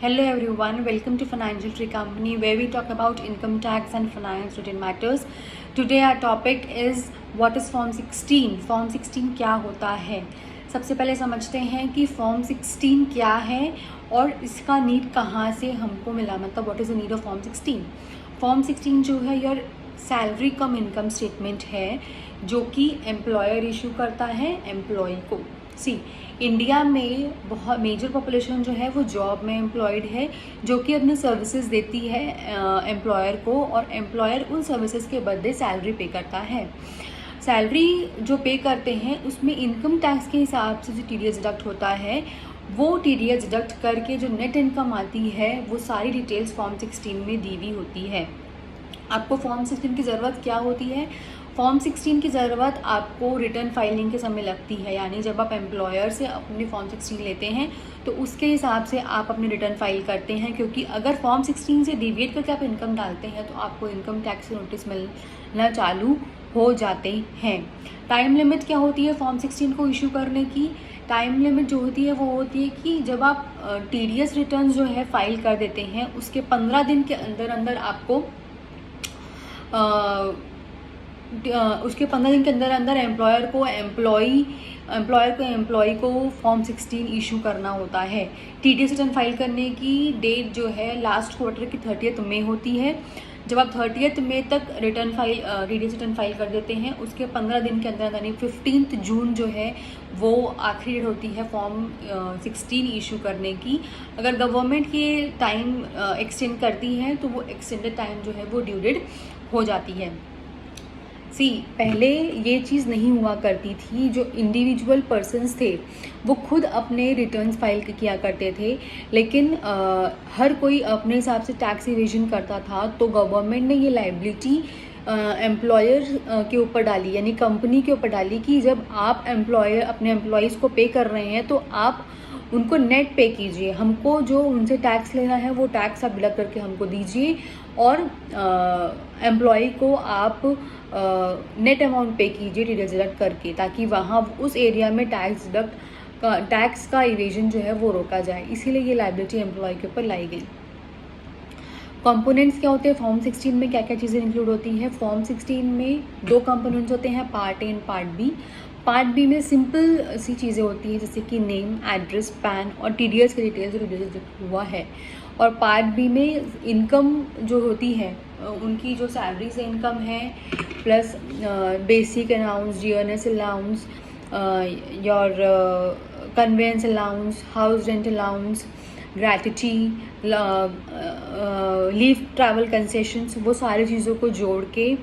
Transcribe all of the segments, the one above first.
Hello everyone, welcome to Financial Tree Company where we talk about income tax and finance related matters. Today our topic is what is Form 16. Form 16 क्या होता है? सबसे पहले समझते हैं कि Form 16 क्या है और इसका नीड कहाँ से हमको मिला, मतलब what is the need of Form 16. Form 16 जो है your salary come income statement है जो कि एम्प्लॉयर इशू करता है एम्प्लॉय को. सी इंडिया में बहुत मेजर पॉपुलेशन जो है वो जॉब में एम्प्लॉयड है जो कि अपने सर्विसेज देती है एम्प्लॉयर को, और एम्प्लॉयर उन सर्विसेज के बदले सैलरी पे करता है. सैलरी जो पे करते हैं उसमें इनकम टैक्स के हिसाब से जो TDS डिडक्ट होता है वो TDS डिडक्ट करके जो नेट इनकम आती है वो सारी डिटेल्स फॉर्म 16 में दी हुई होती है. आपको फॉर्म 16 की ज़रूरत क्या होती है? फॉर्म 16 की ज़रूरत आपको रिटर्न फाइलिंग के समय लगती है, यानी जब आप एम्प्लॉयर से अपनी फॉर्म 16 लेते हैं तो उसके हिसाब से आप अपनी रिटर्न फाइल करते हैं, क्योंकि अगर फॉर्म 16 से डिविएट करके आप इनकम डालते हैं तो आपको इनकम टैक्स के नोटिस मिलना चालू हो जाते हैं. टाइम लिमिट क्या होती है फॉर्म 16 को इशू करने की? टाइम लिमिट जो होती है वो होती है कि जब आप TDS रिटर्न जो है फाइल कर देते हैं उसके 15 दिन के अंदर अंदर आपको उसके 15 दिन के अंदर अंदर एम्प्लॉयर को एम्प्लॉय को फॉर्म 16 इशू करना होता है. TDS रिटर्न फाइल करने की डेट जो है लास्ट क्वार्टर की 30 मई होती है. जब आप 30 मई तक TDS रिटर्न फाइल कर देते हैं उसके 15 दिन के अंदर यानी 15 जून जो है वो आखिरी डेट होती है फॉर्म 16 इशू करने की. अगर गवर्नमेंट ये टाइम एक्सटेंड करती है तो वो एक्सटेंडेड टाइम जो है वो ड्यू डेट हो जाती है. पहले ये चीज़ नहीं हुआ करती थी. जो इंडिविजुअल पर्सन्स थे वो खुद अपने रिटर्न्स फाइल किया करते थे, लेकिन हर कोई अपने हिसाब से टैक्स इवेजन करता था. तो गवर्नमेंट ने ये लाइबिलिटी एम्प्लॉयर के ऊपर डाली, यानी कंपनी के ऊपर डाली कि जब आप एम्प्लॉयर अपने एम्प्लॉयज़ को पे कर रहे हैं तो आप उनको नेट पे कीजिए, हमको जो उनसे टैक्स लेना है वो टैक्स आप डिडक्ट करके हमको दीजिए, और एम्प्लॉय को आप नेट अमाउंट पे कीजिए TDS डिडक्ट करके, ताकि वहाँ उस एरिया में टैक्स का इवेजन जो है वो रोका जाए. इसीलिए ये लाइबिलिटी एम्प्लॉय के ऊपर लाई गई. कंपोनेंट्स क्या होते हैं फॉर्म 16 में, क्या क्या चीज़ें इंक्लूड होती हैं? फॉर्म 16 में 2 कंपोनेंट्स होते हैं, part A and part B. Part B में सिंपल सी चीज़ें होती हैं जैसे कि नेम, एड्रेस, पैन और TDS की डिटेल्स जो TDS हुआ है. और पार्ट बी में इनकम जो होती है उनकी जो सैलरी से इनकम है plus basic allowance, GNS allowance, your conveyance allowance, house rent allowance, gratuity, leave travel concessions, वो सारी चीज़ों को जोड़ के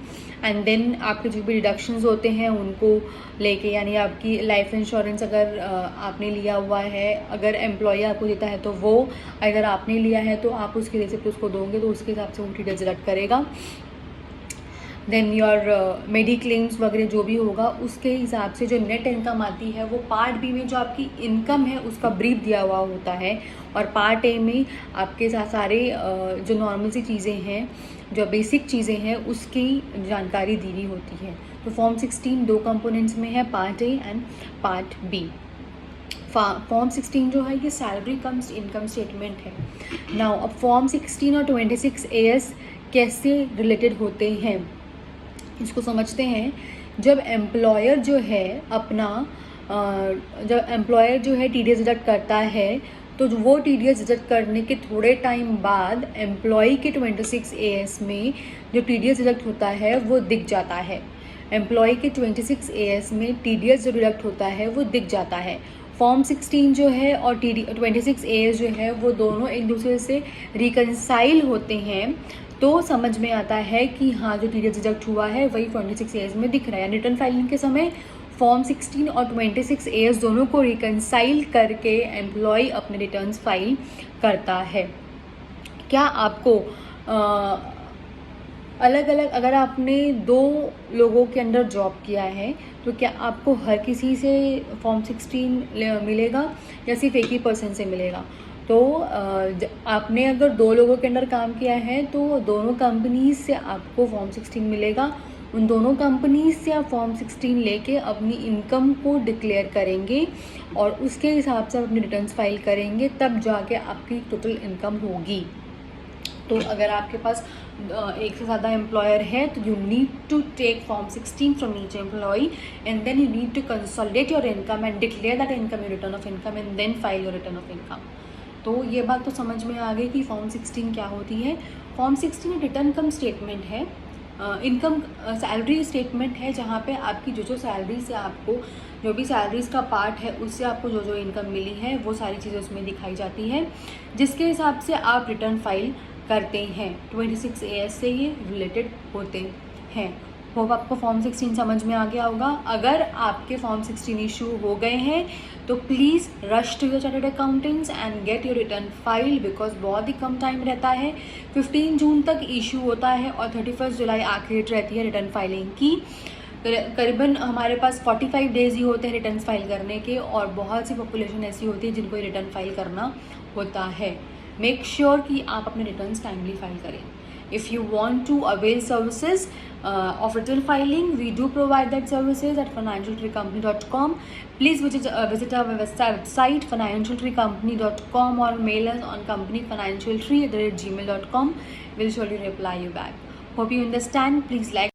एंड देन आपके जो भी डिडक्शंस होते हैं उनको लेके, यानी आपकी लाइफ इंश्योरेंस अगर आपने लिया हुआ है, अगर एम्प्लॉय आपको देता है तो वो, अगर आपने लिया है तो आप उसकी रेसिप्ट उसको दोगे तो उसके हिसाब से वो TDS डिडक्ट करेगा. देन योर मेडिक्लेम्स वगैरह जो भी होगा उसके हिसाब से जो नेट इनकम आती है वो पार्ट बी में जो आपकी इनकम है उसका ब्रीफ दिया हुआ होता है, और पार्ट ए में आपके सारे जो नॉर्मल सी चीज़ें हैं, जो बेसिक चीज़ें हैं उसकी जानकारी दी हुई होती है. तो फॉर्म 16 2 कंपोनेंट्स में है, part A and part B. Form 16 जो है ये सैलरी कम्स इनकम स्टेटमेंट है. नाउ अब फॉर्म 16 और 26 AS कैसे रिलेटेड होते हैं इसको समझते हैं. जब एम्प्लॉयर जो है TDS डिडक्ट करता है तो वो TDS डिडक्ट करने के थोड़े टाइम बाद एम्प्लॉय के 26 AS में जो TDS डिडक्ट होता है वो दिख जाता है. एम्प्लॉय के 26 AS में TDS जो डिडक्ट होता है वो दिख जाता है. फॉर्म 16 जो है और 26 AS जो है वो दोनों एक दूसरे से रिकनसाइल होते हैं, तो समझ में आता है कि हाँ जो TDS डिडक्ट हुआ है वही 26 AS में दिख रहा है. रिटर्न फाइलिंग के समय फॉर्म 16 और 26 AS दोनों को रिकनसाइल करके एम्प्लॉय अपने रिटर्न्स फाइल करता है. क्या आपको अलग अलग, अगर आपने 2 लोगों के अंडर जॉब किया है तो क्या आपको हर किसी से फॉर्म 16 मिलेगा या सिर्फ एक ही पर्सन से मिलेगा? तो आपने अगर 2 लोगों के अंडर काम किया है तो दोनों कंपनीज से आपको फॉर्म 16 मिलेगा. उन दोनों कंपनीज से आप फॉर्म 16 लेके अपनी इनकम को डिक्लेयर करेंगे और उसके हिसाब से आप अपनी रिटर्न्स फाइल करेंगे, तब जाके आपकी टोटल इनकम होगी। तो अगर आपके पास एक से ज़्यादा एम्प्लॉयर है तो you need to take form 16 from each employee and then you need to consolidate your income and declare that income your return of income and then file your return of income. तो ये बात तो समझ में आ गई कि form 16 क्या होती है। फॉर्म 16 रिटर्न इनकम स्टेटमेंट है, इनकम सैलरी स्टेटमेंट है, जहाँ पे आपकी जो सैलरी से आपको जो भी सैलरीज का पार्ट है उससे आपको जो इनकम मिली है वो सारी चीज़ें उसमें दिखाई जाती है, जिसके हिसाब से आप रिटर्न फाइल करते हैं। 26 AS से ये रिलेटेड होते हैं। होप आपको फॉर्म 16 समझ में आ गया होगा। अगर आपके फॉर्म 16 इशू हो गए हैं तो please rush to your chartered accountants and get your return file, because बहुत ही कम टाइम रहता है। 15 जून तक इशू होता है और 31 जुलाई आखिरी डेट रहती है रिटर्न फाइलिंग की। करीबन हमारे पास 45 डेज़ ही होते हैं रिटर्न फाइल करने के, और बहुत सी पॉपुलेशन ऐसी होती है जिनको रिटर्न फाइल करना होता है। मेक श्योर कि आप अपने रिटर्न्स टाइमली फाइल करें। If you want to avail services of return filing, we do provide that services at financialtreecompany.com. Please visit our website financialtreecompany.com or mail us on companyfinancialtree@gmail.com. We'll surely reply you back. Hope you understand. Please like